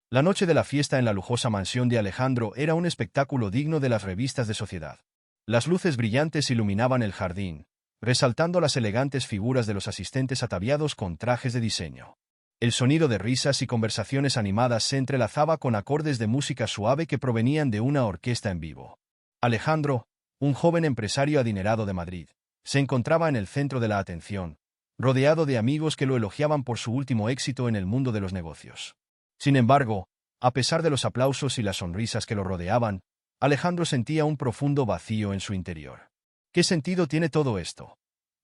La noche de la fiesta en la lujosa mansión de Alejandro era un espectáculo digno de las revistas de sociedad. Las luces brillantes iluminaban el jardín, resaltando las elegantes figuras de los asistentes ataviados con trajes de diseño. El sonido de risas y conversaciones animadas se entrelazaba con acordes de música suave que provenían de una orquesta en vivo. Alejandro, un joven empresario adinerado de Madrid, se encontraba en el centro de la atención, rodeado de amigos que lo elogiaban por su último éxito en el mundo de los negocios. Sin embargo, a pesar de los aplausos y las sonrisas que lo rodeaban, Alejandro sentía un profundo vacío en su interior. ¿Qué sentido tiene todo esto?,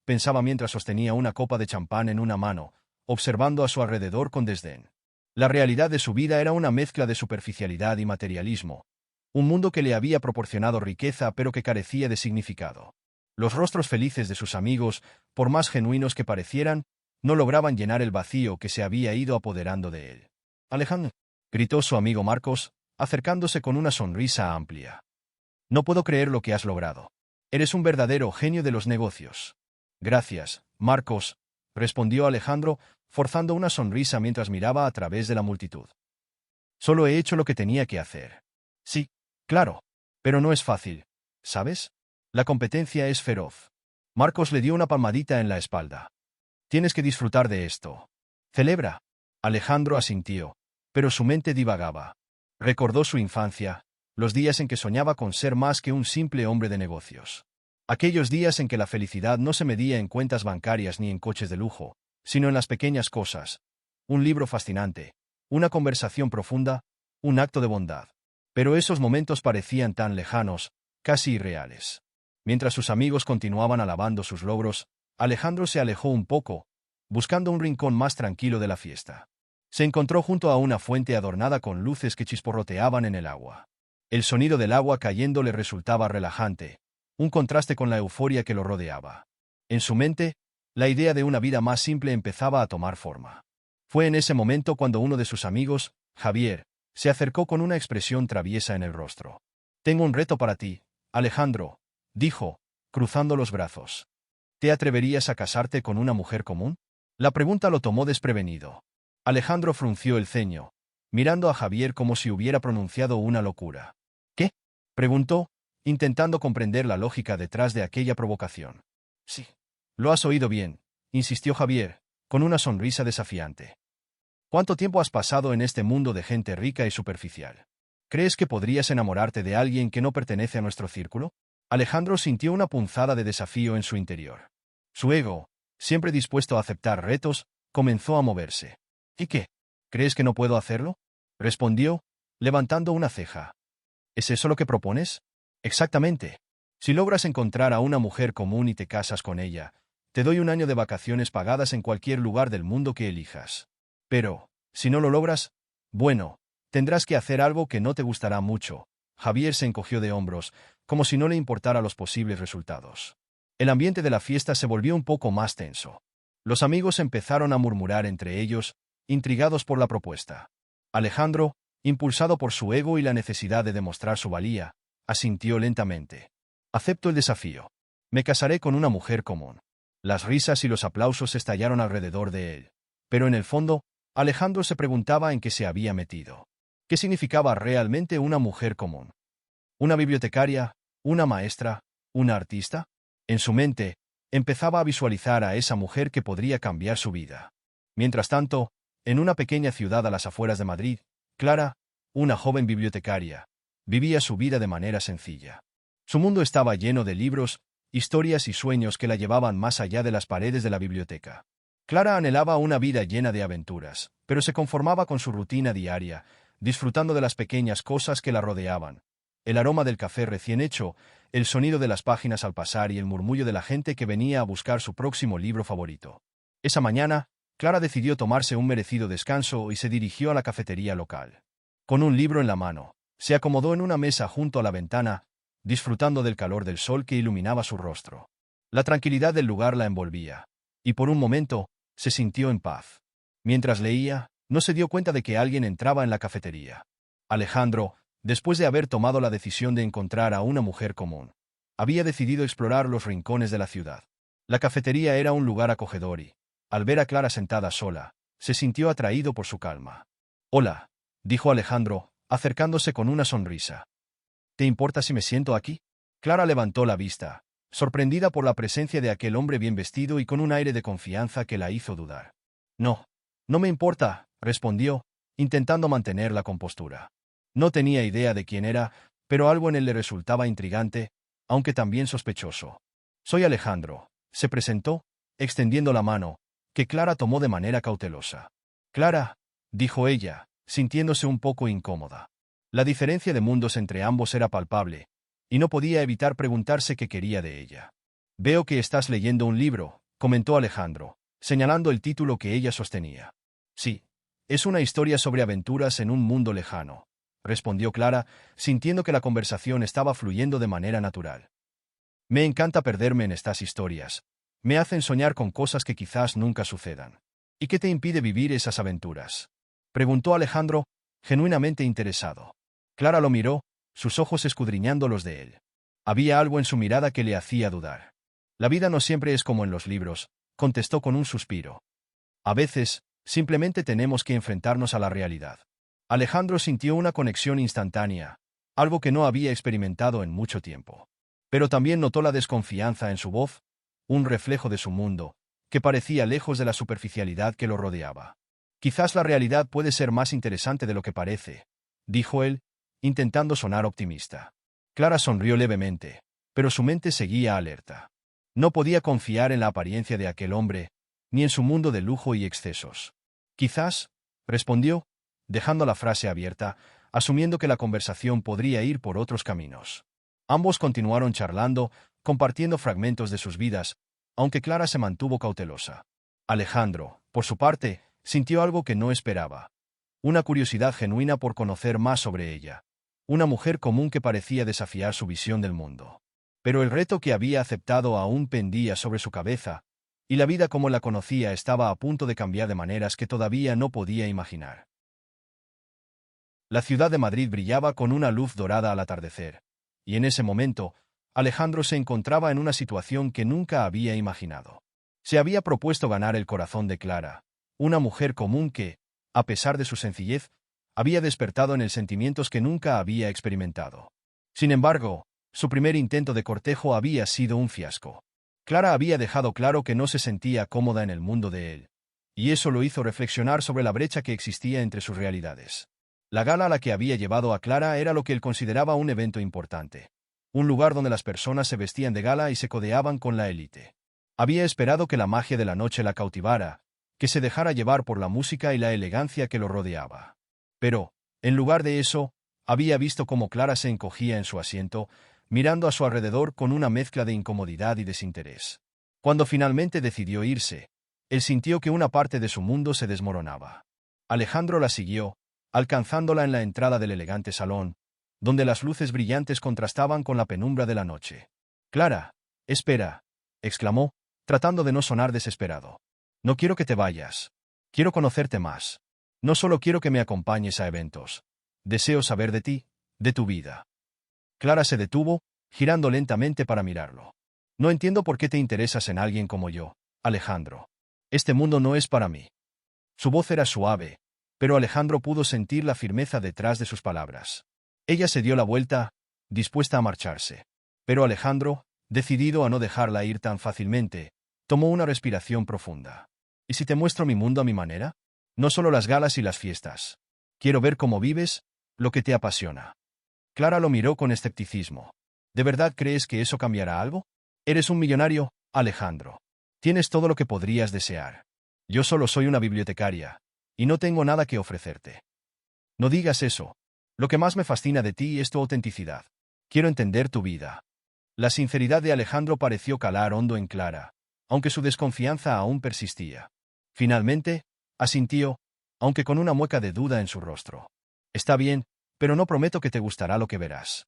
pensaba mientras sostenía una copa de champán en una mano, observando a su alrededor con desdén. La realidad de su vida era una mezcla de superficialidad y materialismo, un mundo que le había proporcionado riqueza pero que carecía de significado. Los rostros felices de sus amigos, por más genuinos que parecieran, no lograban llenar el vacío que se había ido apoderando de él. «Alejandro», gritó su amigo Marcos, acercándose con una sonrisa amplia. «No puedo creer lo que has logrado. Eres un verdadero genio de los negocios». «Gracias, Marcos», respondió Alejandro, forzando una sonrisa mientras miraba a través de la multitud. «Solo he hecho lo que tenía que hacer». «Sí, claro. Pero no es fácil, ¿sabes? La competencia es feroz». Marcos le dio una palmadita en la espalda. «Tienes que disfrutar de esto. Celebra». Alejandro asintió, pero su mente divagaba. Recordó su infancia, los días en que soñaba con ser más que un simple hombre de negocios. Aquellos días en que la felicidad no se medía en cuentas bancarias ni en coches de lujo, sino en las pequeñas cosas. Un libro fascinante, una conversación profunda, un acto de bondad. Pero esos momentos parecían tan lejanos, casi irreales. Mientras sus amigos continuaban alabando sus logros, Alejandro se alejó un poco, buscando un rincón más tranquilo de la fiesta. Se encontró junto a una fuente adornada con luces que chisporroteaban en el agua. El sonido del agua cayendo le resultaba relajante, un contraste con la euforia que lo rodeaba. En su mente, la idea de una vida más simple empezaba a tomar forma. Fue en ese momento cuando uno de sus amigos, Javier, se acercó con una expresión traviesa en el rostro. «Tengo un reto para ti, Alejandro», dijo, cruzando los brazos. «¿Te atreverías a casarte con una mujer común?». La pregunta lo tomó desprevenido. Alejandro frunció el ceño, mirando a Javier como si hubiera pronunciado una locura. «¿Qué?», preguntó, intentando comprender la lógica detrás de aquella provocación. «Sí, lo has oído bien», insistió Javier, con una sonrisa desafiante. «¿Cuánto tiempo has pasado en este mundo de gente rica y superficial? ¿Crees que podrías enamorarte de alguien que no pertenece a nuestro círculo?». Alejandro sintió una punzada de desafío en su interior. Su ego, siempre dispuesto a aceptar retos, comenzó a moverse. «¿Y qué? ¿Crees que no puedo hacerlo?», respondió, levantando una ceja. «¿Es eso lo que propones?». «Exactamente. Si logras encontrar a una mujer común y te casas con ella, te doy un año de vacaciones pagadas en cualquier lugar del mundo que elijas. Pero, si no lo logras, bueno, tendrás que hacer algo que no te gustará mucho». Javier se encogió de hombros, como si no le importara los posibles resultados. El ambiente de la fiesta se volvió un poco más tenso. Los amigos empezaron a murmurar entre ellos, intrigados por la propuesta. Alejandro, impulsado por su ego y la necesidad de demostrar su valía, asintió lentamente. «Acepto el desafío. Me casaré con una mujer común». Las risas y los aplausos estallaron alrededor de él. Pero en el fondo, Alejandro se preguntaba en qué se había metido. ¿Qué significaba realmente una mujer común? ¿Una bibliotecaria? ¿Una maestra? ¿Una artista? En su mente, empezaba a visualizar a esa mujer que podría cambiar su vida. Mientras tanto, en una pequeña ciudad a las afueras de Madrid, Clara, una joven bibliotecaria, vivía su vida de manera sencilla. Su mundo estaba lleno de libros, historias y sueños que la llevaban más allá de las paredes de la biblioteca. Clara anhelaba una vida llena de aventuras, pero se conformaba con su rutina diaria, disfrutando de las pequeñas cosas que la rodeaban. El aroma del café recién hecho, el sonido de las páginas al pasar y el murmullo de la gente que venía a buscar su próximo libro favorito. Esa mañana, Clara decidió tomarse un merecido descanso y se dirigió a la cafetería local. Con un libro en la mano, se acomodó en una mesa junto a la ventana, disfrutando del calor del sol que iluminaba su rostro. La tranquilidad del lugar la envolvía, y por un momento, se sintió en paz. Mientras leía, no se dio cuenta de que alguien entraba en la cafetería. Alejandro, después de haber tomado la decisión de encontrar a una mujer común, había decidido explorar los rincones de la ciudad. La cafetería era un lugar acogedor y, al ver a Clara sentada sola, se sintió atraído por su calma. «Hola», dijo Alejandro, acercándose con una sonrisa. ¿Te importa si me siento aquí? Clara levantó la vista, sorprendida por la presencia de aquel hombre bien vestido y con un aire de confianza que la hizo dudar. No, no me importa, respondió, intentando mantener la compostura. No tenía idea de quién era, pero algo en él le resultaba intrigante, aunque también sospechoso. Soy Alejandro, se presentó, extendiendo la mano, que Clara tomó de manera cautelosa. Clara, dijo ella, sintiéndose un poco incómoda. La diferencia de mundos entre ambos era palpable, y no podía evitar preguntarse qué quería de ella. Veo que estás leyendo un libro, comentó Alejandro, señalando el título que ella sostenía. Sí, es una historia sobre aventuras en un mundo lejano, respondió Clara, sintiendo que la conversación estaba fluyendo de manera natural. Me encanta perderme en estas historias. Me hacen soñar con cosas que quizás nunca sucedan. ¿Y qué te impide vivir esas aventuras?, preguntó Alejandro, genuinamente interesado. Clara lo miró, sus ojos escudriñando los de él. Había algo en su mirada que le hacía dudar. La vida no siempre es como en los libros, contestó con un suspiro. A veces, simplemente tenemos que enfrentarnos a la realidad. Alejandro sintió una conexión instantánea, algo que no había experimentado en mucho tiempo. Pero también notó la desconfianza en su voz, un reflejo de su mundo, que parecía lejos de la superficialidad que lo rodeaba. Quizás la realidad puede ser más interesante de lo que parece, dijo él, intentando sonar optimista. Clara sonrió levemente, pero su mente seguía alerta. No podía confiar en la apariencia de aquel hombre, ni en su mundo de lujo y excesos. Quizás, respondió, dejando la frase abierta, asumiendo que la conversación podría ir por otros caminos. Ambos continuaron charlando, compartiendo fragmentos de sus vidas, aunque Clara se mantuvo cautelosa. Alejandro, por su parte, sintió algo que no esperaba. Una curiosidad genuina por conocer más sobre ella. Una mujer común que parecía desafiar su visión del mundo. Pero el reto que había aceptado aún pendía sobre su cabeza, y la vida como la conocía estaba a punto de cambiar de maneras que todavía no podía imaginar. La ciudad de Madrid brillaba con una luz dorada al atardecer, y en ese momento, Alejandro se encontraba en una situación que nunca había imaginado. Se había propuesto ganar el corazón de Clara, una mujer común que, a pesar de su sencillez, había despertado en él sentimientos que nunca había experimentado. Sin embargo, su primer intento de cortejo había sido un fiasco. Clara había dejado claro que no se sentía cómoda en el mundo de él, y eso lo hizo reflexionar sobre la brecha que existía entre sus realidades. La gala a la que había llevado a Clara era lo que él consideraba un evento importante. Un lugar donde las personas se vestían de gala y se codeaban con la élite. Había esperado que la magia de la noche la cautivara, que se dejara llevar por la música y la elegancia que lo rodeaba. Pero, en lugar de eso, había visto cómo Clara se encogía en su asiento, mirando a su alrededor con una mezcla de incomodidad y desinterés. Cuando finalmente decidió irse, él sintió que una parte de su mundo se desmoronaba. Alejandro la siguió, alcanzándola en la entrada del elegante salón, donde las luces brillantes contrastaban con la penumbra de la noche. «Clara, espera», exclamó, tratando de no sonar desesperado. «No quiero que te vayas. Quiero conocerte más. No solo quiero que me acompañes a eventos. Deseo saber de ti, de tu vida». Clara se detuvo, girando lentamente para mirarlo. «No entiendo por qué te interesas en alguien como yo, Alejandro. Este mundo no es para mí». Su voz era suave, pero Alejandro pudo sentir la firmeza detrás de sus palabras. Ella se dio la vuelta, dispuesta a marcharse. Pero Alejandro, decidido a no dejarla ir tan fácilmente, tomó una respiración profunda. ¿Y si te muestro mi mundo a mi manera? No solo las galas y las fiestas. Quiero ver cómo vives, lo que te apasiona. Clara lo miró con escepticismo. ¿De verdad crees que eso cambiará algo? Eres un millonario, Alejandro. Tienes todo lo que podrías desear. Yo solo soy una bibliotecaria, y no tengo nada que ofrecerte. No digas eso. Lo que más me fascina de ti es tu autenticidad. Quiero entender tu vida. La sinceridad de Alejandro pareció calar hondo en Clara, aunque su desconfianza aún persistía. Finalmente, asintió, aunque con una mueca de duda en su rostro. Está bien, pero no prometo que te gustará lo que verás.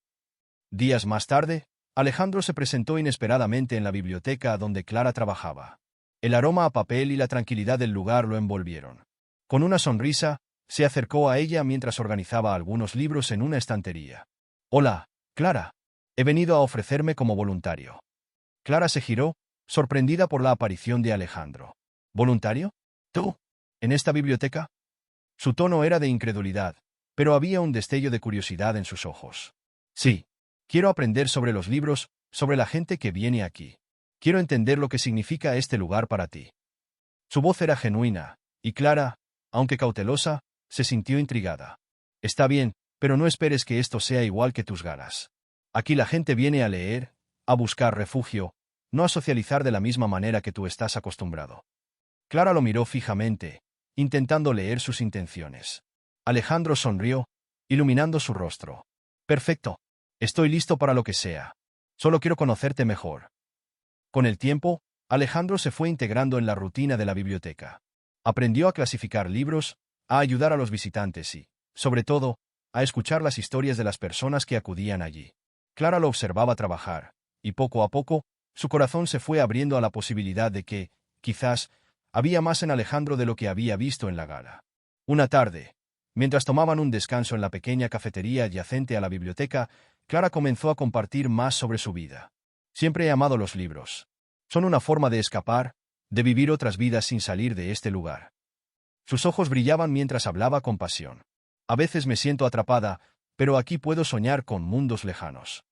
Días más tarde, Alejandro se presentó inesperadamente en la biblioteca donde Clara trabajaba. El aroma a papel y la tranquilidad del lugar lo envolvieron. Con una sonrisa, se acercó a ella mientras organizaba algunos libros en una estantería. «Hola, Clara. He venido a ofrecerme como voluntario». Clara se giró, sorprendida por la aparición de Alejandro. «¿Voluntario? ¿Tú? ¿En esta biblioteca?» Su tono era de incredulidad, pero había un destello de curiosidad en sus ojos. Sí, quiero aprender sobre los libros, sobre la gente que viene aquí. Quiero entender lo que significa este lugar para ti. Su voz era genuina, y Clara, aunque cautelosa, se sintió intrigada. Está bien, pero no esperes que esto sea igual que tus galas. Aquí la gente viene a leer, a buscar refugio, no a socializar de la misma manera que tú estás acostumbrado. Clara lo miró fijamente, intentando leer sus intenciones. Alejandro sonrió, iluminando su rostro. Perfecto. Estoy listo para lo que sea. Solo quiero conocerte mejor. Con el tiempo, Alejandro se fue integrando en la rutina de la biblioteca. Aprendió a clasificar libros, a ayudar a los visitantes y, sobre todo, a escuchar las historias de las personas que acudían allí. Clara lo observaba trabajar, y poco a poco, su corazón se fue abriendo a la posibilidad de que, quizás, había más en Alejandro de lo que había visto en la gala. Una tarde, mientras tomaban un descanso en la pequeña cafetería adyacente a la biblioteca, Clara comenzó a compartir más sobre su vida. Siempre he amado los libros. Son una forma de escapar, de vivir otras vidas sin salir de este lugar. Sus ojos brillaban mientras hablaba con pasión. A veces me siento atrapada, pero aquí puedo soñar con mundos lejanos.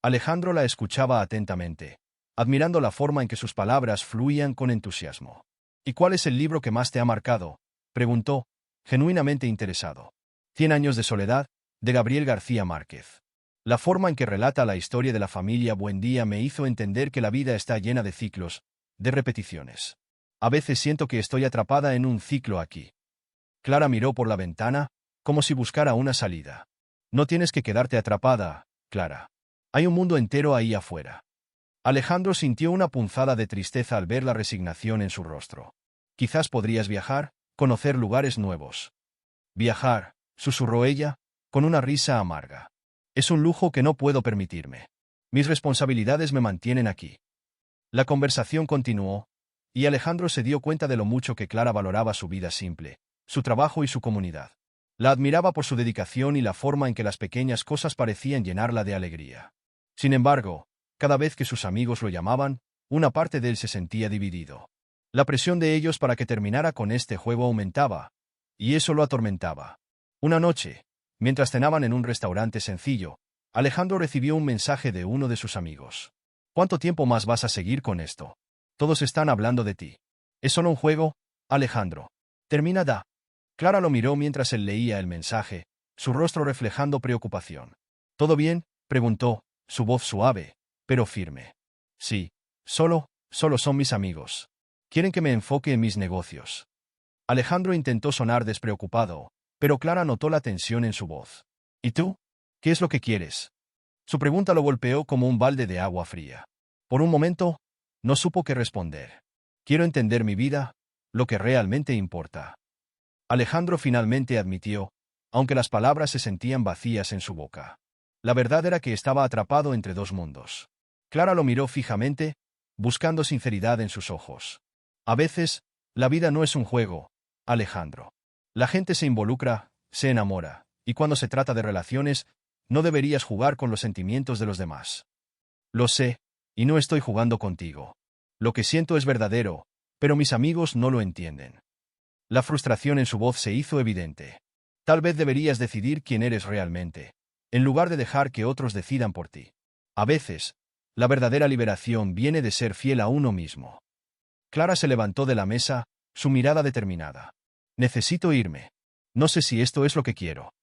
Alejandro la escuchaba atentamente, admirando la forma en que sus palabras fluían con entusiasmo. ¿Y cuál es el libro que más te ha marcado?, preguntó, genuinamente interesado. 100 años de soledad, de Gabriel García Márquez. La forma en que relata la historia de la familia Buendía me hizo entender que la vida está llena de ciclos, de repeticiones. A veces siento que estoy atrapada en un ciclo aquí. Clara miró por la ventana, como si buscara una salida. No tienes que quedarte atrapada, Clara. Hay un mundo entero ahí afuera. Alejandro sintió una punzada de tristeza al ver la resignación en su rostro. Quizás podrías viajar, conocer lugares nuevos. Viajar, susurró ella, con una risa amarga. Es un lujo que no puedo permitirme. Mis responsabilidades me mantienen aquí. La conversación continuó, y Alejandro se dio cuenta de lo mucho que Clara valoraba su vida simple, su trabajo y su comunidad. La admiraba por su dedicación y la forma en que las pequeñas cosas parecían llenarla de alegría. Sin embargo, cada vez que sus amigos lo llamaban, una parte de él se sentía dividido. La presión de ellos para que terminara con este juego aumentaba, y eso lo atormentaba. Una noche, mientras cenaban en un restaurante sencillo, Alejandro recibió un mensaje de uno de sus amigos. ¿Cuánto tiempo más vas a seguir con esto? Todos están hablando de ti. ¿Es solo un juego, Alejandro? Termina da. Clara lo miró mientras él leía el mensaje, su rostro reflejando preocupación. ¿Todo bien?, preguntó, su voz suave, pero firme. Sí, solo son mis amigos. Quieren que me enfoque en mis negocios. Alejandro intentó sonar despreocupado, pero Clara notó la tensión en su voz. ¿Y tú? ¿Qué es lo que quieres? Su pregunta lo golpeó como un balde de agua fría. Por un momento, no supo qué responder. Quiero entender mi vida, lo que realmente importa. Alejandro finalmente admitió, aunque las palabras se sentían vacías en su boca. La verdad era que estaba atrapado entre dos mundos. Clara lo miró fijamente, buscando sinceridad en sus ojos. A veces, la vida no es un juego, Alejandro. La gente se involucra, se enamora, y cuando se trata de relaciones, no deberías jugar con los sentimientos de los demás. Lo sé, y no estoy jugando contigo. Lo que siento es verdadero, pero mis amigos no lo entienden. La frustración en su voz se hizo evidente. Tal vez deberías decidir quién eres realmente, en lugar de dejar que otros decidan por ti. A veces, la verdadera liberación viene de ser fiel a uno mismo. Clara se levantó de la mesa, su mirada determinada. Necesito irme. No sé si esto es lo que quiero.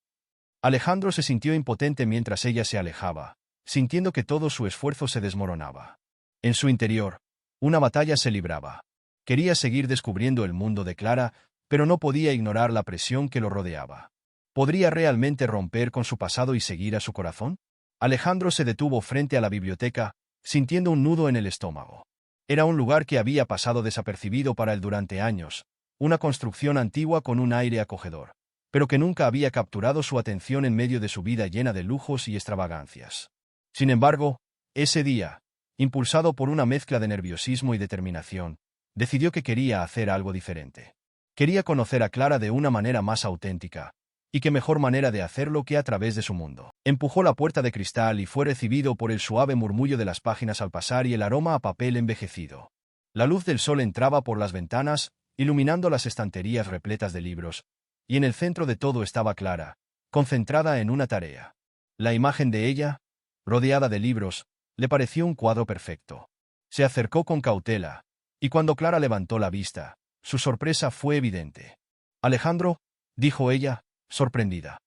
Alejandro se sintió impotente mientras ella se alejaba, sintiendo que todo su esfuerzo se desmoronaba. En su interior, una batalla se libraba. Quería seguir descubriendo el mundo de Clara, pero no podía ignorar la presión que lo rodeaba. ¿Podría realmente romper con su pasado y seguir a su corazón? Alejandro se detuvo frente a la biblioteca, sintiendo un nudo en el estómago. Era un lugar que había pasado desapercibido para él durante años, una construcción antigua con un aire acogedor, pero que nunca había capturado su atención en medio de su vida llena de lujos y extravagancias. Sin embargo, ese día, impulsado por una mezcla de nerviosismo y determinación, decidió que quería hacer algo diferente. Quería conocer a Clara de una manera más auténtica, y qué mejor manera de hacerlo que a través de su mundo. Empujó la puerta de cristal y fue recibido por el suave murmullo de las páginas al pasar y el aroma a papel envejecido. La luz del sol entraba por las ventanas, iluminando las estanterías repletas de libros, y en el centro de todo estaba Clara, concentrada en una tarea. La imagen de ella, rodeada de libros, le pareció un cuadro perfecto. Se acercó con cautela, y cuando Clara levantó la vista, su sorpresa fue evidente. «Alejandro», dijo ella, sorprendida.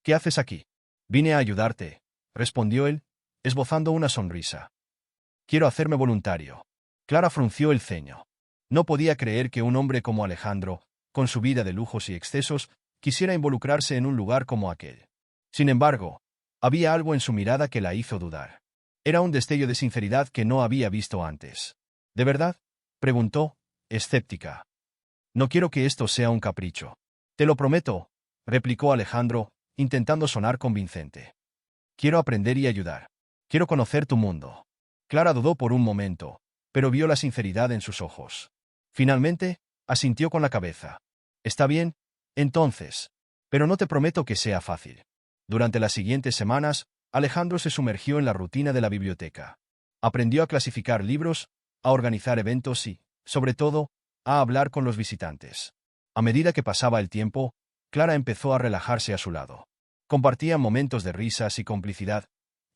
«¿Qué haces aquí?» «Vine a ayudarte», respondió él, esbozando una sonrisa. «Quiero hacerme voluntario». Clara frunció el ceño. No podía creer que un hombre como Alejandro, con su vida de lujos y excesos, quisiera involucrarse en un lugar como aquel. Sin embargo, había algo en su mirada que la hizo dudar. Era un destello de sinceridad que no había visto antes. «¿De verdad?», preguntó, escéptica. «No quiero que esto sea un capricho». «Te lo prometo», replicó Alejandro, intentando sonar convincente. «Quiero aprender y ayudar. Quiero conocer tu mundo». Clara dudó por un momento, pero vio la sinceridad en sus ojos. Finalmente, asintió con la cabeza. «Está bien, entonces. Pero no te prometo que sea fácil». Durante las siguientes semanas, Alejandro se sumergió en la rutina de la biblioteca. Aprendió a clasificar libros, a organizar eventos y, sobre todo, a hablar con los visitantes. A medida que pasaba el tiempo, Clara empezó a relajarse a su lado. Compartían momentos de risas y complicidad,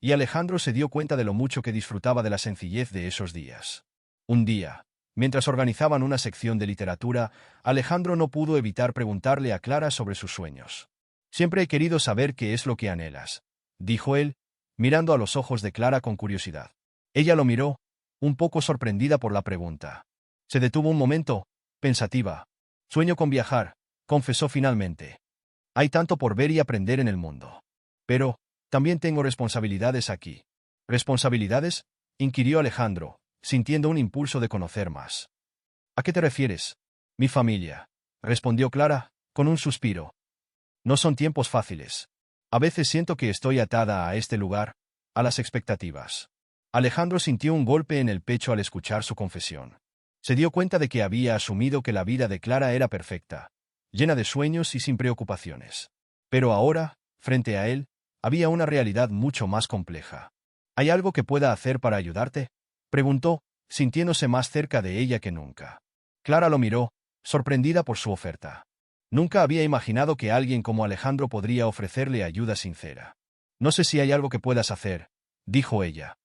y Alejandro se dio cuenta de lo mucho que disfrutaba de la sencillez de esos días. Un día, mientras organizaban una sección de literatura, Alejandro no pudo evitar preguntarle a Clara sobre sus sueños. «Siempre he querido saber qué es lo que anhelas», dijo él, mirando a los ojos de Clara con curiosidad. Ella lo miró, un poco sorprendida por la pregunta. Se detuvo un momento, pensativa. «Sueño con viajar», confesó finalmente. «Hay tanto por ver y aprender en el mundo. Pero, también tengo responsabilidades aquí». «¿Responsabilidades?», inquirió Alejandro, sintiendo un impulso de conocer más. «¿A qué te refieres?» «Mi familia», respondió Clara, con un suspiro. «No son tiempos fáciles. A veces siento que estoy atada a este lugar, a las expectativas». Alejandro sintió un golpe en el pecho al escuchar su confesión. Se dio cuenta de que había asumido que la vida de Clara era perfecta, llena de sueños y sin preocupaciones. Pero ahora, frente a él, había una realidad mucho más compleja. «¿Hay algo que pueda hacer para ayudarte?», preguntó, sintiéndose más cerca de ella que nunca. Clara lo miró, sorprendida por su oferta. Nunca había imaginado que alguien como Alejandro podría ofrecerle ayuda sincera. «No sé si hay algo que puedas hacer», dijo ella.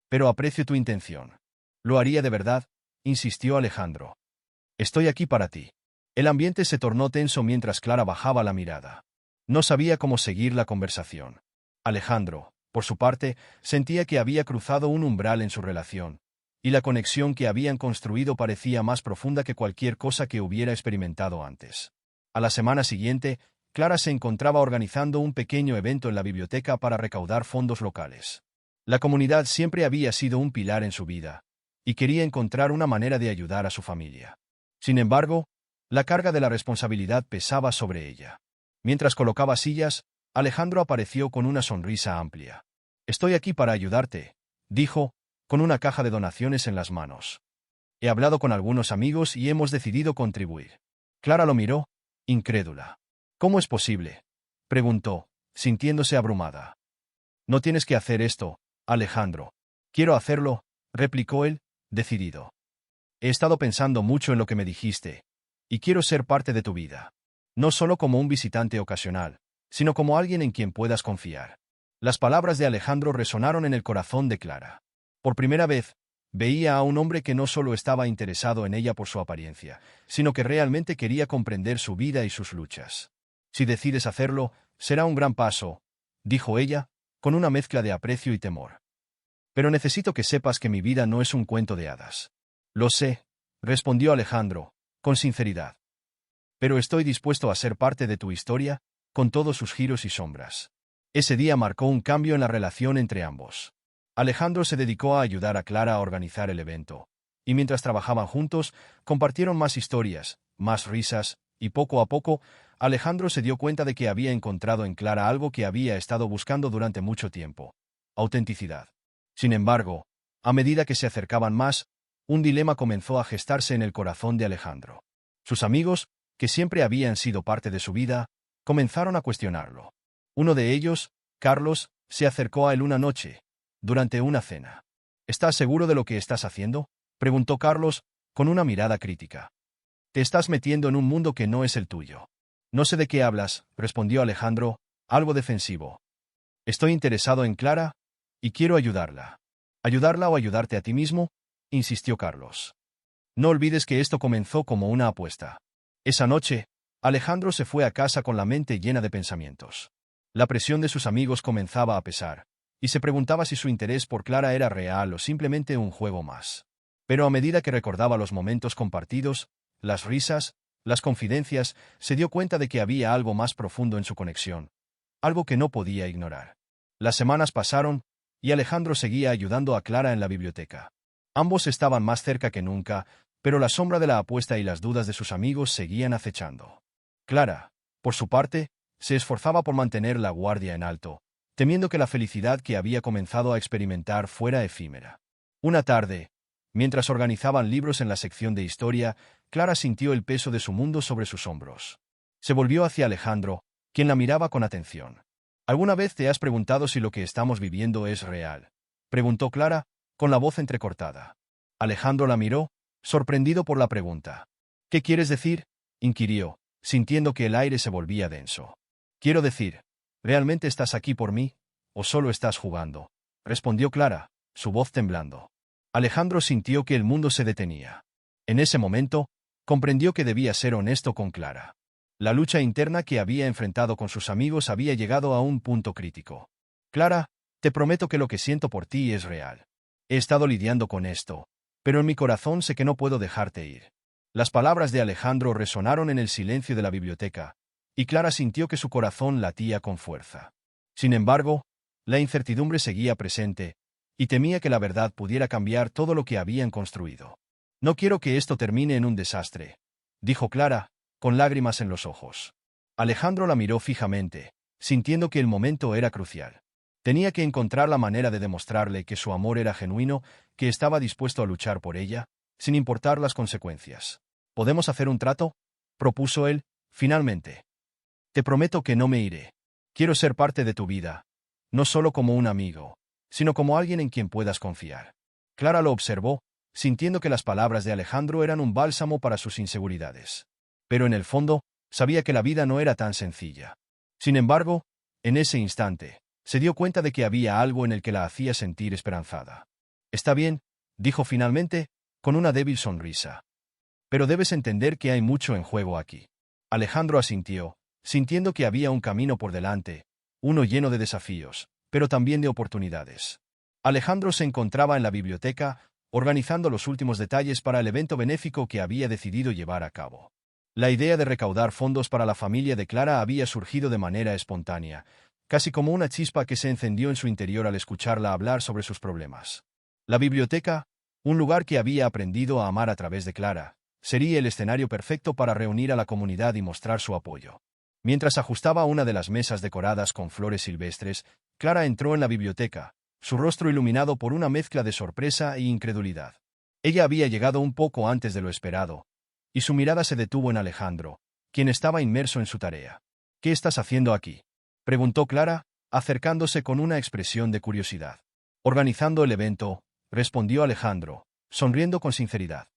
«Pero aprecio tu intención». «Lo haría de verdad», insistió Alejandro. «Estoy aquí para ti». El ambiente se tornó tenso mientras Clara bajaba la mirada. No sabía cómo seguir la conversación. Alejandro, por su parte, sentía que había cruzado un umbral en su relación, y la conexión que habían construido parecía más profunda que cualquier cosa que hubiera experimentado antes. A la semana siguiente, Clara se encontraba organizando un pequeño evento en la biblioteca para recaudar fondos locales. La comunidad siempre había sido un pilar en su vida, y quería encontrar una manera de ayudar a su familia. Sin embargo, la carga de la responsabilidad pesaba sobre ella. Mientras colocaba sillas, Alejandro apareció con una sonrisa amplia. «Estoy aquí para ayudarte», dijo, con una caja de donaciones en las manos. «He hablado con algunos amigos y hemos decidido contribuir». Clara lo miró, incrédula. «¿Cómo es posible?», preguntó, sintiéndose abrumada. «No tienes que hacer esto, Alejandro». «Quiero hacerlo», replicó él, decidido. «He estado pensando mucho en lo que me dijiste, y quiero ser parte de tu vida. No solo como un visitante ocasional, sino como alguien en quien puedas confiar». Las palabras de Alejandro resonaron en el corazón de Clara. Por primera vez, veía a un hombre que no solo estaba interesado en ella por su apariencia, sino que realmente quería comprender su vida y sus luchas. «Si decides hacerlo, será un gran paso», dijo ella, con una mezcla de aprecio y temor. «Pero necesito que sepas que mi vida no es un cuento de hadas». «Lo sé», respondió Alejandro, con sinceridad. «Pero estoy dispuesto a ser parte de tu historia, con todos sus giros y sombras». Ese día marcó un cambio en la relación entre ambos. Alejandro se dedicó a ayudar a Clara a organizar el evento, y mientras trabajaban juntos, compartieron más historias, más risas, y poco a poco, Alejandro se dio cuenta de que había encontrado en Clara algo que había estado buscando durante mucho tiempo: autenticidad. Sin embargo, a medida que se acercaban más, un dilema comenzó a gestarse en el corazón de Alejandro. Sus amigos, que siempre habían sido parte de su vida, comenzaron a cuestionarlo. Uno de ellos, Carlos, se acercó a él una noche, durante una cena. «¿Estás seguro de lo que estás haciendo?», preguntó Carlos, con una mirada crítica. «Te estás metiendo en un mundo que no es el tuyo». «No sé de qué hablas», respondió Alejandro, algo defensivo. Estoy interesado en Clara y quiero ayudarla. ¿Ayudarla o ayudarte a ti mismo?, insistió Carlos. No olvides que esto comenzó como una apuesta. Esa noche, Alejandro se fue a casa con la mente llena de pensamientos. La presión de sus amigos comenzaba a pesar, y se preguntaba si su interés por Clara era real o simplemente un juego más. Pero a medida que recordaba los momentos compartidos, las risas, las confidencias, se dio cuenta de que había algo más profundo en su conexión, algo que no podía ignorar. Las semanas pasaron, y Alejandro seguía ayudando a Clara en la biblioteca. Ambos estaban más cerca que nunca, pero la sombra de la apuesta y las dudas de sus amigos seguían acechando. Clara, por su parte, se esforzaba por mantener la guardia en alto, temiendo que la felicidad que había comenzado a experimentar fuera efímera. Una tarde, mientras organizaban libros en la sección de historia, Clara sintió el peso de su mundo sobre sus hombros. Se volvió hacia Alejandro, quien la miraba con atención. ¿Alguna vez te has preguntado si lo que estamos viviendo es real?, preguntó Clara, con la voz entrecortada. Alejandro la miró, sorprendido por la pregunta. ¿Qué quieres decir?, inquirió, sintiendo que el aire se volvía denso. Quiero decir, ¿realmente estás aquí por mí, o solo estás jugando?, respondió Clara, su voz temblando. Alejandro sintió que el mundo se detenía. En ese momento, comprendió que debía ser honesto con Clara. La lucha interna que había enfrentado con sus amigos había llegado a un punto crítico. Clara, te prometo que lo que siento por ti es real. He estado lidiando con esto, pero en mi corazón sé que no puedo dejarte ir. Las palabras de Alejandro resonaron en el silencio de la biblioteca, y Clara sintió que su corazón latía con fuerza. Sin embargo, la incertidumbre seguía presente, y temía que la verdad pudiera cambiar todo lo que habían construido. No quiero que esto termine en un desastre, dijo Clara, con lágrimas en los ojos. Alejandro la miró fijamente, sintiendo que el momento era crucial. Tenía que encontrar la manera de demostrarle que su amor era genuino, que estaba dispuesto a luchar por ella, sin importar las consecuencias. ¿Podemos hacer un trato?, propuso él, finalmente. Te prometo que no me iré. Quiero ser parte de tu vida, no solo como un amigo, sino como alguien en quien puedas confiar. Clara lo observó, sintiendo que las palabras de Alejandro eran un bálsamo para sus inseguridades. Pero en el fondo, sabía que la vida no era tan sencilla. Sin embargo, en ese instante, se dio cuenta de que había algo en el que la hacía sentir esperanzada. Está bien, dijo finalmente, con una débil sonrisa. Pero debes entender que hay mucho en juego aquí. Alejandro asintió, sintiendo que había un camino por delante, uno lleno de desafíos, pero también de oportunidades. Alejandro se encontraba en la biblioteca, organizando los últimos detalles para el evento benéfico que había decidido llevar a cabo. La idea de recaudar fondos para la familia de Clara había surgido de manera espontánea, casi como una chispa que se encendió en su interior al escucharla hablar sobre sus problemas. La biblioteca, un lugar que había aprendido a amar a través de Clara, sería el escenario perfecto para reunir a la comunidad y mostrar su apoyo. Mientras ajustaba una de las mesas decoradas con flores silvestres, Clara entró en la biblioteca, su rostro iluminado por una mezcla de sorpresa e incredulidad. Ella había llegado un poco antes de lo esperado, y su mirada se detuvo en Alejandro, quien estaba inmerso en su tarea. ¿Qué estás haciendo aquí?, preguntó Clara, acercándose con una expresión de curiosidad. Organizando el evento, respondió Alejandro, sonriendo con sinceridad.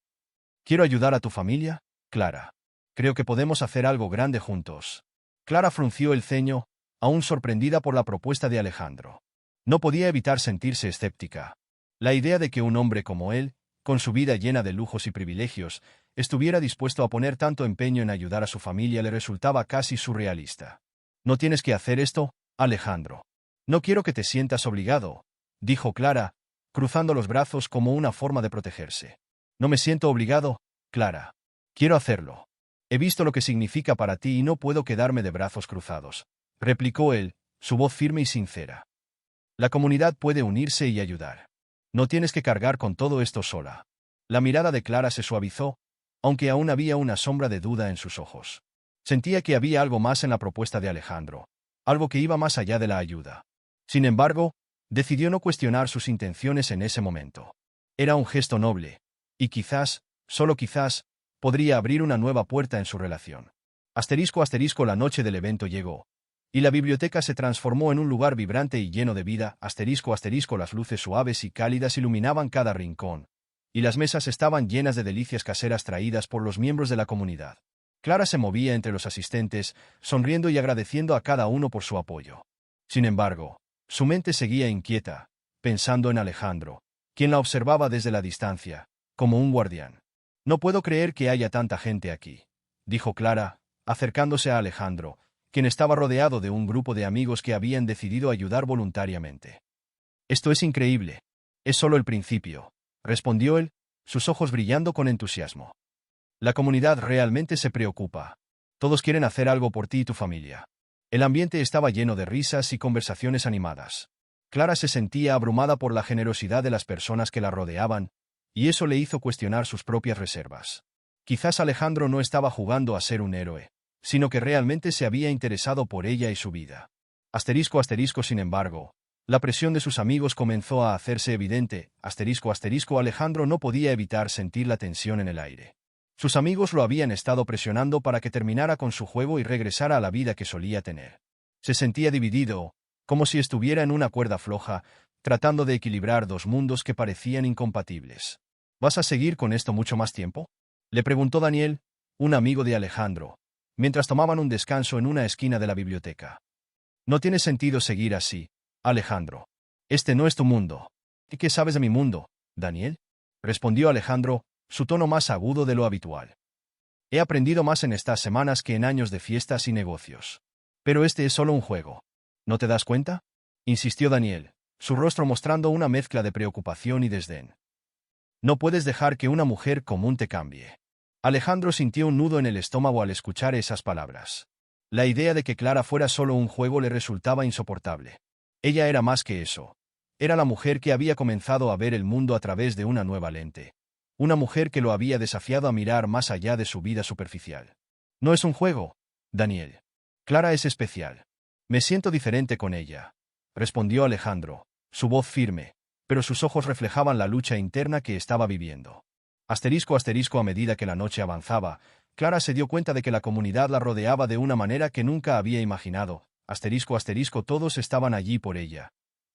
Quiero ayudar a tu familia, Clara. Creo que podemos hacer algo grande juntos. Clara frunció el ceño, aún sorprendida por la propuesta de Alejandro. No podía evitar sentirse escéptica. La idea de que un hombre como él, con su vida llena de lujos y privilegios, estuviera dispuesto a poner tanto empeño en ayudar a su familia le resultaba casi surrealista. No tienes que hacer esto, Alejandro. No quiero que te sientas obligado, dijo Clara, cruzando los brazos como una forma de protegerse. No me siento obligado, Clara. Quiero hacerlo. He visto lo que significa para ti y no puedo quedarme de brazos cruzados, replicó él, su voz firme y sincera. La comunidad puede unirse y ayudar. No tienes que cargar con todo esto sola. La mirada de Clara se suavizó, aunque aún había una sombra de duda en sus ojos. Sentía que había algo más en la propuesta de Alejandro, algo que iba más allá de la ayuda. Sin embargo, decidió no cuestionar sus intenciones en ese momento. Era un gesto noble, y quizás, solo quizás, podría abrir una nueva puerta en su relación. La noche del evento llegó, y la biblioteca se transformó en un lugar vibrante y lleno de vida. Las luces suaves y cálidas iluminaban cada rincón, y las mesas estaban llenas de delicias caseras traídas por los miembros de la comunidad. Clara se movía entre los asistentes, sonriendo y agradeciendo a cada uno por su apoyo. Sin embargo, su mente seguía inquieta, pensando en Alejandro, quien la observaba desde la distancia, como un guardián. No puedo creer que haya tanta gente aquí, dijo Clara, acercándose a Alejandro, quien estaba rodeado de un grupo de amigos que habían decidido ayudar voluntariamente. Esto es increíble. Es solo el principio, respondió él, sus ojos brillando con entusiasmo. La comunidad realmente se preocupa. Todos quieren hacer algo por ti y tu familia. El ambiente estaba lleno de risas y conversaciones animadas. Clara se sentía abrumada por la generosidad de las personas que la rodeaban, y eso le hizo cuestionar sus propias reservas. Quizás Alejandro no estaba jugando a ser un héroe, sino que realmente se había interesado por ella y su vida. Asterisco asterisco, sin embargo, la presión de sus amigos comenzó a hacerse evidente. Asterisco asterisco, Alejandro no podía evitar sentir la tensión en el aire. Sus amigos lo habían estado presionando para que terminara con su juego y regresara a la vida que solía tener. Se sentía dividido, como si estuviera en una cuerda floja, tratando de equilibrar dos mundos que parecían incompatibles. ¿Vas a seguir con esto mucho más tiempo?, le preguntó Daniel, un amigo de Alejandro, mientras tomaban un descanso en una esquina de la biblioteca. No tiene sentido seguir así, Alejandro. Este no es tu mundo. ¿Y qué sabes de mi mundo, Daniel?, respondió Alejandro, su tono más agudo de lo habitual. He aprendido más en estas semanas que en años de fiestas y negocios. Pero este es solo un juego. ¿No te das cuenta?, insistió Daniel, su rostro mostrando una mezcla de preocupación y desdén. No puedes dejar que una mujer común te cambie. Alejandro sintió un nudo en el estómago al escuchar esas palabras. La idea de que Clara fuera solo un juego le resultaba insoportable. Ella era más que eso. Era la mujer que había comenzado a ver el mundo a través de una nueva lente. Una mujer que lo había desafiado a mirar más allá de su vida superficial. No es un juego, Daniel. Clara es especial. Me siento diferente con ella, respondió Alejandro, su voz firme, pero sus ojos reflejaban la lucha interna que estaba viviendo. Asterisco asterisco, a medida que la noche avanzaba, Clara se dio cuenta de que la comunidad la rodeaba de una manera que nunca había imaginado. Asterisco asterisco, todos estaban allí por ella.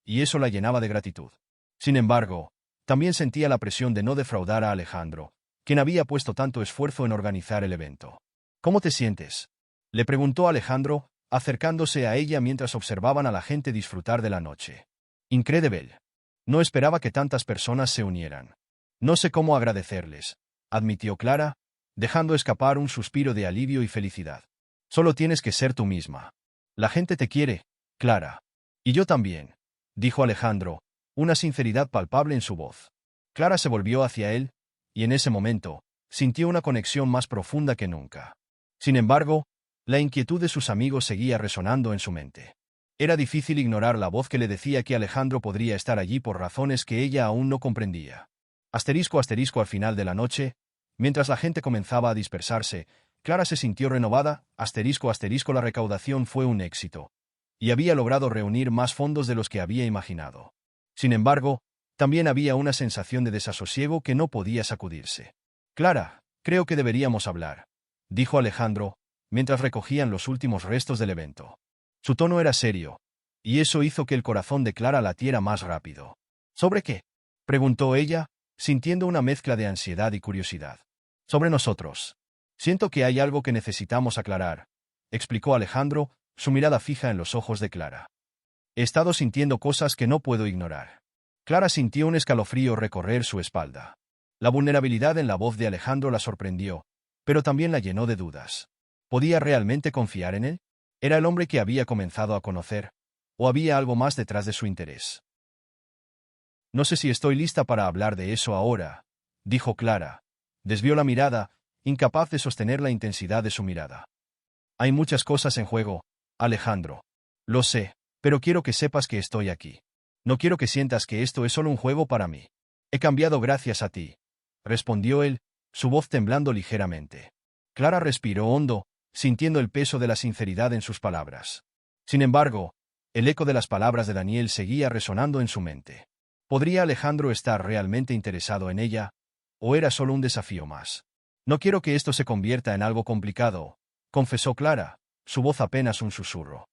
Y eso la llenaba de gratitud. Sin embargo, también sentía la presión de no defraudar a Alejandro, quien había puesto tanto esfuerzo en organizar el evento. ¿Cómo te sientes?, le preguntó Alejandro, acercándose a ella mientras observaban a la gente disfrutar de la noche. Increíble. No esperaba que tantas personas se unieran. No sé cómo agradecerles, admitió Clara, dejando escapar un suspiro de alivio y felicidad. Solo tienes que ser tú misma. La gente te quiere, Clara. Y yo también, dijo Alejandro, una sinceridad palpable en su voz. Clara se volvió hacia él, y en ese momento, sintió una conexión más profunda que nunca. Sin embargo, la inquietud de sus amigos seguía resonando en su mente. Era difícil ignorar la voz que le decía que Alejandro podría estar allí por razones que ella aún no comprendía. Asterisco asterisco, al final de la noche, mientras la gente comenzaba a dispersarse, Clara se sintió renovada. Asterisco asterisco, la recaudación fue un éxito, y había logrado reunir más fondos de los que había imaginado. Sin embargo, también había una sensación de desasosiego que no podía sacudirse. Clara, creo que deberíamos hablar, dijo Alejandro, mientras recogían los últimos restos del evento. Su tono era serio, y eso hizo que el corazón de Clara latiera más rápido. ¿Sobre qué?, preguntó ella, sintiendo una mezcla de ansiedad y curiosidad. Sobre nosotros. Siento que hay algo que necesitamos aclarar, explicó Alejandro, su mirada fija en los ojos de Clara. He estado sintiendo cosas que no puedo ignorar. Clara sintió un escalofrío recorrer su espalda. La vulnerabilidad en la voz de Alejandro la sorprendió, pero también la llenó de dudas. ¿Podía realmente confiar en él? ¿Era el hombre que había comenzado a conocer? ¿O había algo más detrás de su interés? No sé si estoy lista para hablar de eso ahora, dijo Clara. Desvió la mirada, incapaz de sostener la intensidad de su mirada. Hay muchas cosas en juego, Alejandro. Lo sé, pero quiero que sepas que estoy aquí. No quiero que sientas que esto es solo un juego para mí. He cambiado gracias a ti, respondió él, su voz temblando ligeramente. Clara respiró hondo, sintiendo el peso de la sinceridad en sus palabras. Sin embargo, el eco de las palabras de Daniel seguía resonando en su mente. ¿Podría Alejandro estar realmente interesado en ella? ¿O era solo un desafío más? No quiero que esto se convierta en algo complicado, confesó Clara, su voz apenas un susurro.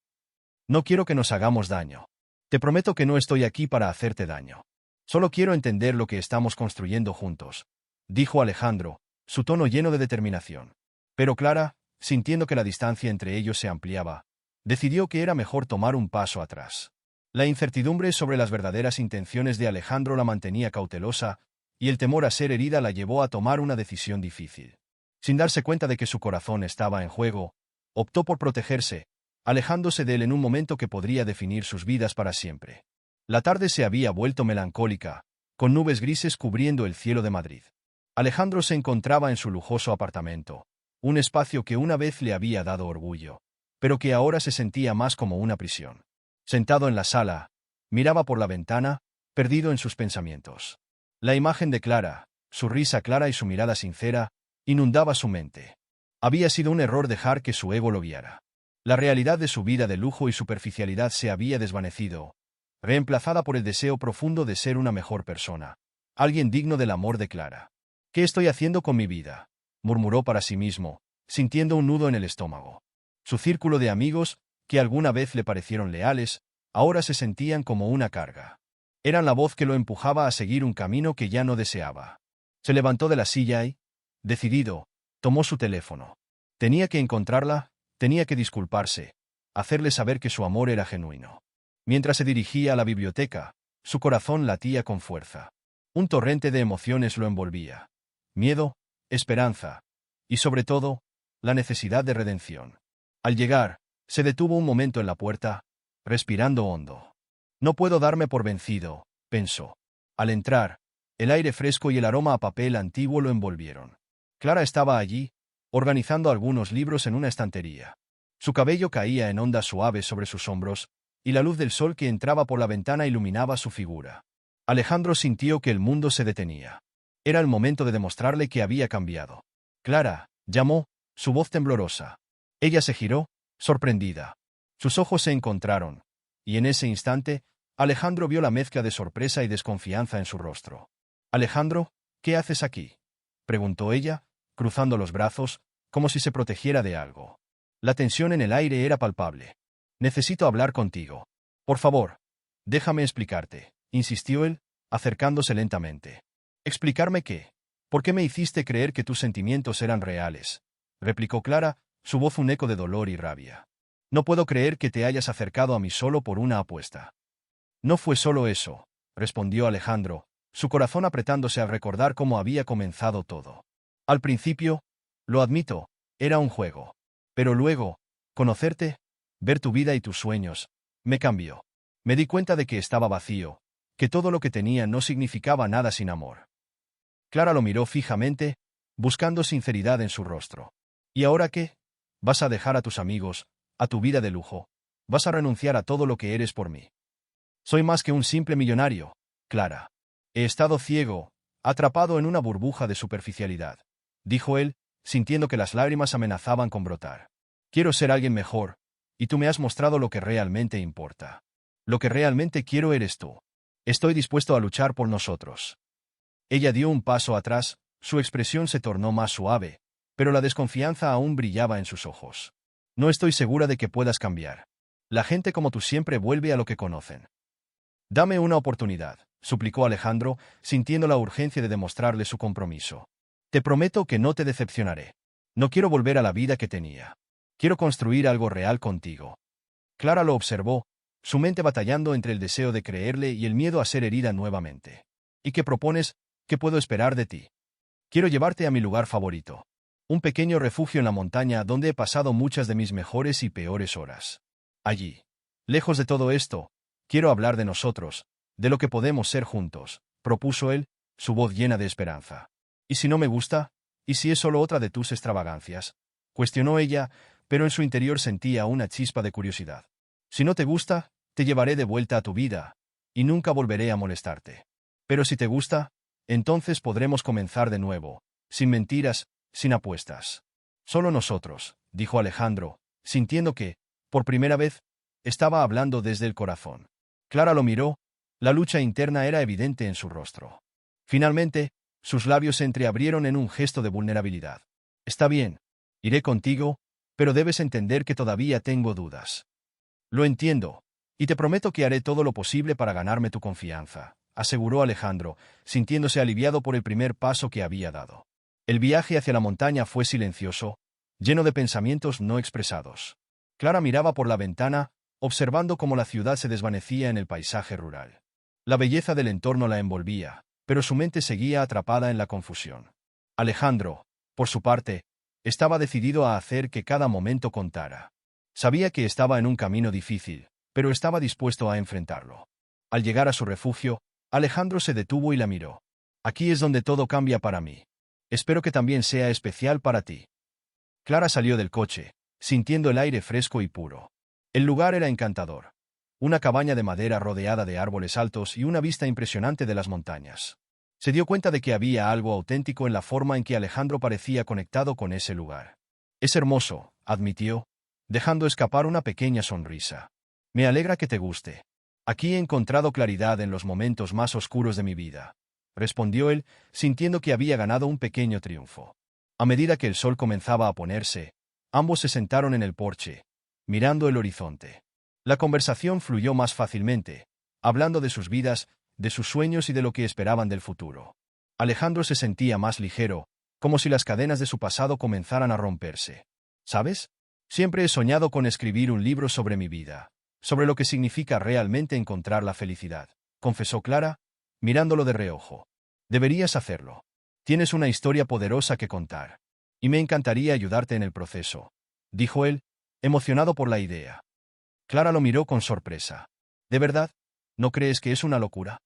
No quiero que nos hagamos daño. Te prometo que no estoy aquí para hacerte daño. Solo quiero entender lo que estamos construyendo juntos, dijo Alejandro, su tono lleno de determinación. Pero Clara, sintiendo que la distancia entre ellos se ampliaba, decidió que era mejor tomar un paso atrás. La incertidumbre sobre las verdaderas intenciones de Alejandro la mantenía cautelosa, y el temor a ser herida la llevó a tomar una decisión difícil. Sin darse cuenta de que su corazón estaba en juego, optó por protegerse, alejándose de él en un momento que podría definir sus vidas para siempre. La tarde se había vuelto melancólica, con nubes grises cubriendo el cielo de Madrid. Alejandro se encontraba en su lujoso apartamento, un espacio que una vez le había dado orgullo, pero que ahora se sentía más como una prisión. Sentado en la sala, miraba por la ventana, perdido en sus pensamientos. La imagen de Clara, su risa clara y su mirada sincera, inundaba su mente. Había sido un error dejar que su ego lo guiara. La realidad de su vida de lujo y superficialidad se había desvanecido, reemplazada por el deseo profundo de ser una mejor persona, alguien digno del amor de Clara. «¿Qué estoy haciendo con mi vida?», murmuró para sí mismo, sintiendo un nudo en el estómago. Su círculo de amigos, que alguna vez le parecieron leales, ahora se sentían como una carga. Eran la voz que lo empujaba a seguir un camino que ya no deseaba. Se levantó de la silla y, decidido, tomó su teléfono. Tenía que encontrarla, tenía que disculparse, hacerle saber que su amor era genuino. Mientras se dirigía a la biblioteca, su corazón latía con fuerza. Un torrente de emociones lo envolvía. Miedo, esperanza, y sobre todo, la necesidad de redención. Al llegar, se detuvo un momento en la puerta, respirando hondo. «No puedo darme por vencido», pensó. Al entrar, el aire fresco y el aroma a papel antiguo lo envolvieron. Clara estaba allí, organizando algunos libros en una estantería. Su cabello caía en ondas suaves sobre sus hombros, y la luz del sol que entraba por la ventana iluminaba su figura. Alejandro sintió que el mundo se detenía. Era el momento de demostrarle que había cambiado. «Clara», llamó, su voz temblorosa. Ella se giró, sorprendida. Sus ojos se encontraron, y en ese instante, Alejandro vio la mezcla de sorpresa y desconfianza en su rostro. «Alejandro, ¿qué haces aquí?», preguntó ella, cruzando los brazos, como si se protegiera de algo. La tensión en el aire era palpable. «Necesito hablar contigo. Por favor, déjame explicarte», insistió él, acercándose lentamente. «¿Explicarme qué? ¿Por qué me hiciste creer que tus sentimientos eran reales?», replicó Clara, su voz un eco de dolor y rabia. «No puedo creer que te hayas acercado a mí solo por una apuesta». «No fue solo eso», respondió Alejandro, su corazón apretándose al recordar cómo había comenzado todo. «Al principio, lo admito, era un juego. Pero luego, conocerte, ver tu vida y tus sueños, me cambió. Me di cuenta de que estaba vacío, que todo lo que tenía no significaba nada sin amor». Clara lo miró fijamente, buscando sinceridad en su rostro. «¿Y ahora qué? ¿Vas a dejar a tus amigos, a tu vida de lujo? ¿Vas a renunciar a todo lo que eres por mí?». «Soy más que un simple millonario, Clara. He estado ciego, atrapado en una burbuja de superficialidad», dijo él, sintiendo que las lágrimas amenazaban con brotar. «Quiero ser alguien mejor, y tú me has mostrado lo que realmente importa. Lo que realmente quiero eres tú. Estoy dispuesto a luchar por nosotros». Ella dio un paso atrás, su expresión se tornó más suave, pero la desconfianza aún brillaba en sus ojos. «No estoy segura de que puedas cambiar. La gente como tú siempre vuelve a lo que conocen». «Dame una oportunidad», suplicó Alejandro, sintiendo la urgencia de demostrarle su compromiso. «Te prometo que no te decepcionaré. No quiero volver a la vida que tenía. Quiero construir algo real contigo». Clara lo observó, su mente batallando entre el deseo de creerle y el miedo a ser herida nuevamente. «¿Y qué propones? ¿Qué puedo esperar de ti?». «Quiero llevarte a mi lugar favorito. Un pequeño refugio en la montaña donde he pasado muchas de mis mejores y peores horas. Allí, lejos de todo esto, quiero hablar de nosotros, de lo que podemos ser juntos», propuso él, su voz llena de esperanza. «¿Y si no me gusta? ¿Y si es solo otra de tus extravagancias?», cuestionó ella, pero en su interior sentía una chispa de curiosidad. «Si no te gusta, te llevaré de vuelta a tu vida, y nunca volveré a molestarte. Pero si te gusta, entonces podremos comenzar de nuevo, sin mentiras, sin apuestas. Solo nosotros», dijo Alejandro, sintiendo que, por primera vez, estaba hablando desde el corazón. Clara lo miró, la lucha interna era evidente en su rostro. Finalmente, sus labios se entreabrieron en un gesto de vulnerabilidad. «Está bien, iré contigo, pero debes entender que todavía tengo dudas». «Lo entiendo, y te prometo que haré todo lo posible para ganarme tu confianza», aseguró Alejandro, sintiéndose aliviado por el primer paso que había dado. El viaje hacia la montaña fue silencioso, lleno de pensamientos no expresados. Clara miraba por la ventana, observando cómo la ciudad se desvanecía en el paisaje rural. La belleza del entorno la envolvía, pero su mente seguía atrapada en la confusión. Alejandro, por su parte, estaba decidido a hacer que cada momento contara. Sabía que estaba en un camino difícil, pero estaba dispuesto a enfrentarlo. Al llegar a su refugio, Alejandro se detuvo y la miró. Aquí es donde todo cambia para mí. Espero que también sea especial para ti. Clara salió del coche, sintiendo el aire fresco y puro. El lugar era encantador. Una cabaña de madera rodeada de árboles altos y una vista impresionante de las montañas. Se dio cuenta de que había algo auténtico en la forma en que Alejandro parecía conectado con ese lugar. Es hermoso, admitió, dejando escapar una pequeña sonrisa. Me alegra que te guste. Aquí he encontrado claridad en los momentos más oscuros de mi vida, respondió él, sintiendo que había ganado un pequeño triunfo. A medida que el sol comenzaba a ponerse, ambos se sentaron en el porche, mirando el horizonte. La conversación fluyó más fácilmente, hablando de sus vidas, de sus sueños y de lo que esperaban del futuro. Alejandro se sentía más ligero, como si las cadenas de su pasado comenzaran a romperse. ¿Sabes? Siempre he soñado con escribir un libro sobre mi vida, sobre lo que significa realmente encontrar la felicidad, confesó Clara, mirándolo de reojo. Deberías hacerlo. Tienes una historia poderosa que contar. Y me encantaría ayudarte en el proceso, dijo él, emocionado por la idea. Clara lo miró con sorpresa. ¿De verdad? ¿No crees que es una locura?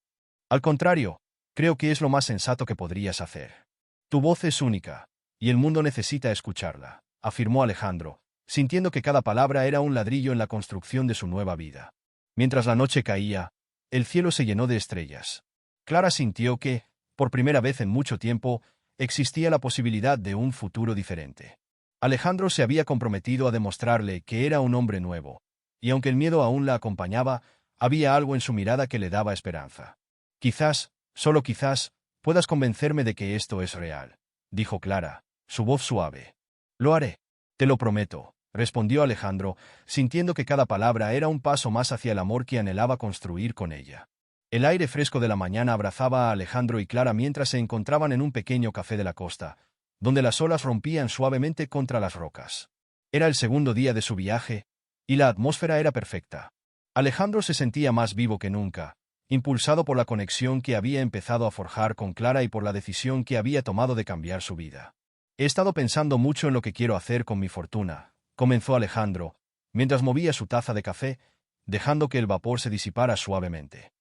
Al contrario, creo que es lo más sensato que podrías hacer. Tu voz es única, y el mundo necesita escucharla, afirmó Alejandro, sintiendo que cada palabra era un ladrillo en la construcción de su nueva vida. Mientras la noche caía, el cielo se llenó de estrellas. Clara sintió que, por primera vez en mucho tiempo, existía la posibilidad de un futuro diferente. Alejandro se había comprometido a demostrarle que era un hombre nuevo, y aunque el miedo aún la acompañaba, había algo en su mirada que le daba esperanza. Quizás, solo quizás, puedas convencerme de que esto es real, dijo Clara, su voz suave. Lo haré. Te lo prometo, respondió Alejandro, sintiendo que cada palabra era un paso más hacia el amor que anhelaba construir con ella. El aire fresco de la mañana abrazaba a Alejandro y Clara mientras se encontraban en un pequeño café de la costa, donde las olas rompían suavemente contra las rocas. Era el segundo día de su viaje, y la atmósfera era perfecta. Alejandro se sentía más vivo que nunca, impulsado por la conexión que había empezado a forjar con Clara y por la decisión que había tomado de cambiar su vida. He estado pensando mucho en lo que quiero hacer con mi fortuna, comenzó Alejandro, mientras movía su taza de café, dejando que el vapor se disipara suavemente.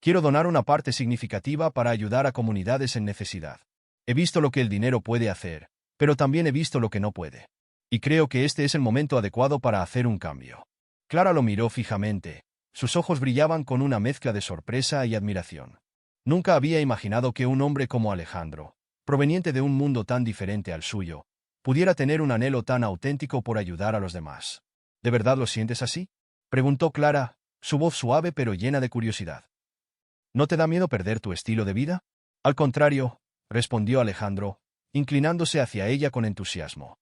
Quiero donar una parte significativa para ayudar a comunidades en necesidad. He visto lo que el dinero puede hacer, pero también he visto lo que no puede. Y creo que este es el momento adecuado para hacer un cambio. Clara lo miró fijamente. Sus ojos brillaban con una mezcla de sorpresa y admiración. Nunca había imaginado que un hombre como Alejandro, proveniente de un mundo tan diferente al suyo, pudiera tener un anhelo tan auténtico por ayudar a los demás. ¿De verdad lo sientes así?, preguntó Clara, su voz suave pero llena de curiosidad. ¿No te da miedo perder tu estilo de vida? Al contrario, respondió Alejandro, inclinándose hacia ella con entusiasmo.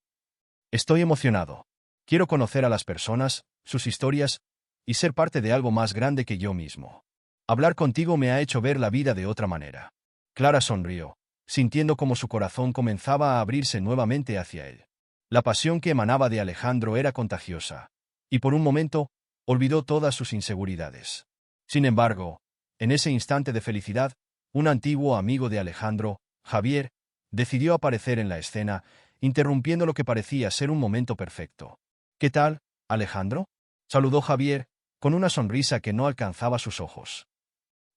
Estoy emocionado. Quiero conocer a las personas, sus historias, y ser parte de algo más grande que yo mismo. Hablar contigo me ha hecho ver la vida de otra manera. Clara sonrió, sintiendo como su corazón comenzaba a abrirse nuevamente hacia él. La pasión que emanaba de Alejandro era contagiosa, y por un momento, olvidó todas sus inseguridades. Sin embargo, en ese instante de felicidad, un antiguo amigo de Alejandro, Javier, decidió aparecer en la escena, interrumpiendo lo que parecía ser un momento perfecto. ¿Qué tal, Alejandro?, saludó Javier, con una sonrisa que no alcanzaba sus ojos.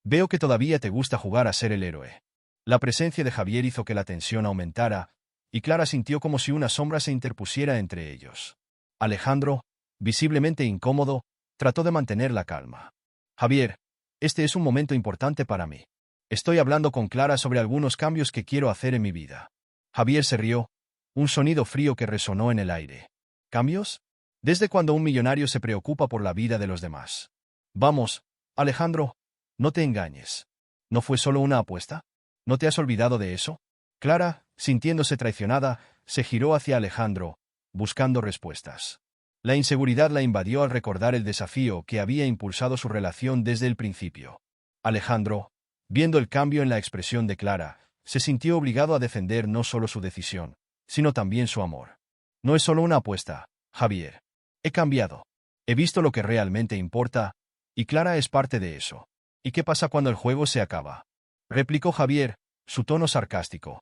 Veo que todavía te gusta jugar a ser el héroe. La presencia de Javier hizo que la tensión aumentara, y Clara sintió como si una sombra se interpusiera entre ellos. Alejandro, visiblemente incómodo, trató de mantener la calma. Javier, este es un momento importante para mí. Estoy hablando con Clara sobre algunos cambios que quiero hacer en mi vida. Javier se rió, un sonido frío que resonó en el aire. ¿Cambios? ¿Desde cuando un millonario se preocupa por la vida de los demás? Vamos, Alejandro, no te engañes. ¿No fue solo una apuesta? ¿No te has olvidado de eso? Clara, sintiéndose traicionada, se giró hacia Alejandro, buscando respuestas. La inseguridad la invadió al recordar el desafío que había impulsado su relación desde el principio. Alejandro, viendo el cambio en la expresión de Clara, se sintió obligado a defender no solo su decisión, sino también su amor. No es solo una apuesta, Javier. He cambiado. He visto lo que realmente importa, y Clara es parte de eso. ¿Y qué pasa cuando el juego se acaba? Replicó Javier, su tono sarcástico.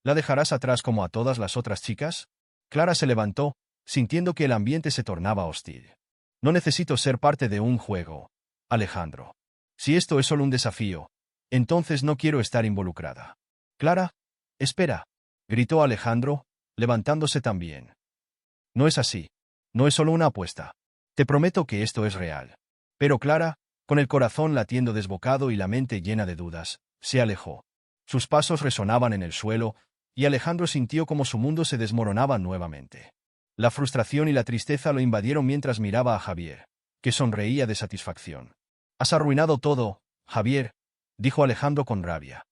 ¿La dejarás atrás como a todas las otras chicas? Clara se levantó, sintiendo que el ambiente se tornaba hostil. No necesito ser parte de un juego, Alejandro. Si esto es solo un desafío, entonces no quiero estar involucrada. Clara, espera, gritó Alejandro, levantándose también. No es así. No es solo una apuesta. Te prometo que esto es real. Pero Clara, con el corazón latiendo desbocado y la mente llena de dudas, se alejó. Sus pasos resonaban en el suelo, y Alejandro sintió como su mundo se desmoronaba nuevamente. La frustración y la tristeza lo invadieron mientras miraba a Javier, que sonreía de satisfacción. «Has arruinado todo, Javier», dijo Alejandro con rabia.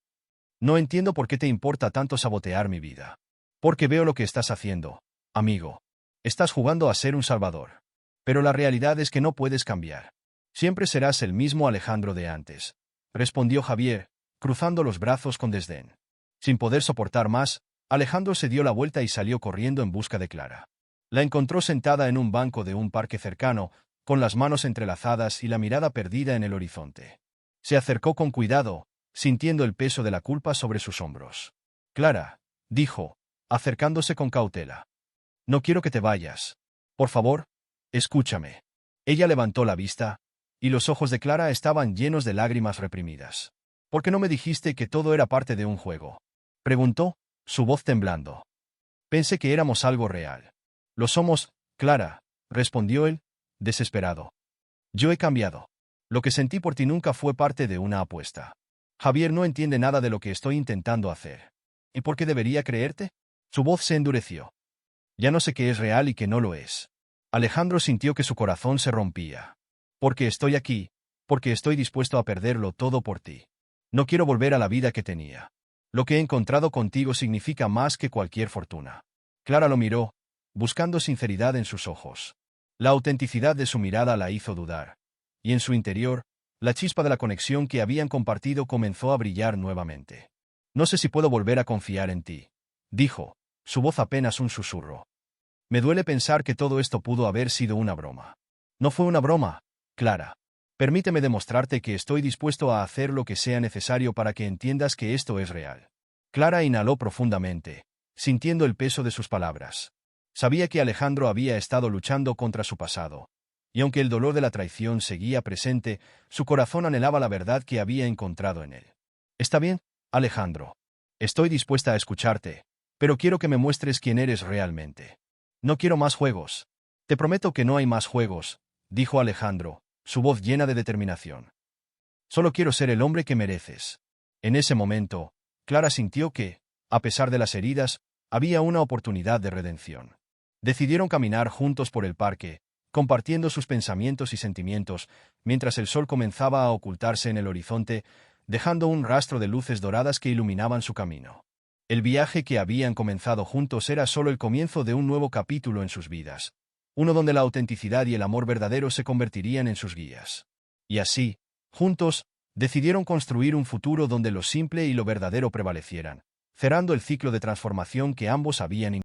«No entiendo por qué te importa tanto sabotear mi vida. Porque veo lo que estás haciendo, amigo. Estás jugando a ser un salvador. Pero la realidad es que no puedes cambiar. Siempre serás el mismo Alejandro de antes», respondió Javier, cruzando los brazos con desdén. Sin poder soportar más, Alejandro se dio la vuelta y salió corriendo en busca de Clara. La encontró sentada en un banco de un parque cercano, con las manos entrelazadas y la mirada perdida en el horizonte. Se acercó con cuidado, sintiendo el peso de la culpa sobre sus hombros. «Clara», dijo, acercándose con cautela. «No quiero que te vayas. Por favor, escúchame». Ella levantó la vista, y los ojos de Clara estaban llenos de lágrimas reprimidas. «¿Por qué no me dijiste que todo era parte de un juego?», preguntó, su voz temblando. «Pensé que éramos algo real». «Lo somos, Clara», respondió él, desesperado. «Yo he cambiado. Lo que sentí por ti nunca fue parte de una apuesta. Javier no entiende nada de lo que estoy intentando hacer. ¿Y por qué debería creerte?». Su voz se endureció. «Ya no sé qué es real y qué no lo es». Alejandro sintió que su corazón se rompía. «Porque estoy aquí, porque estoy dispuesto a perderlo todo por ti. No quiero volver a la vida que tenía. Lo que he encontrado contigo significa más que cualquier fortuna». Clara lo miró, buscando sinceridad en sus ojos. La autenticidad de su mirada la hizo dudar, y en su interior, la chispa de la conexión que habían compartido comenzó a brillar nuevamente. «No sé si puedo volver a confiar en ti», dijo, su voz apenas un susurro. «Me duele pensar que todo esto pudo haber sido una broma». «No fue una broma, Clara. Permíteme demostrarte que estoy dispuesto a hacer lo que sea necesario para que entiendas que esto es real». Clara inhaló profundamente, sintiendo el peso de sus palabras. Sabía que Alejandro había estado luchando contra su pasado, y aunque el dolor de la traición seguía presente, su corazón anhelaba la verdad que había encontrado en él. «Está bien, Alejandro. Estoy dispuesta a escucharte, pero quiero que me muestres quién eres realmente. No quiero más juegos». «Te prometo que no hay más juegos», dijo Alejandro, su voz llena de determinación. «Solo quiero ser el hombre que mereces». En ese momento, Clara sintió que, a pesar de las heridas, había una oportunidad de redención. Decidieron caminar juntos por el parque, compartiendo sus pensamientos y sentimientos, mientras el sol comenzaba a ocultarse en el horizonte, dejando un rastro de luces doradas que iluminaban su camino. El viaje que habían comenzado juntos era solo el comienzo de un nuevo capítulo en sus vidas, uno donde la autenticidad y el amor verdadero se convertirían en sus guías. Y así, juntos, decidieron construir un futuro donde lo simple y lo verdadero prevalecieran, cerrando el ciclo de transformación que ambos habían iniciado.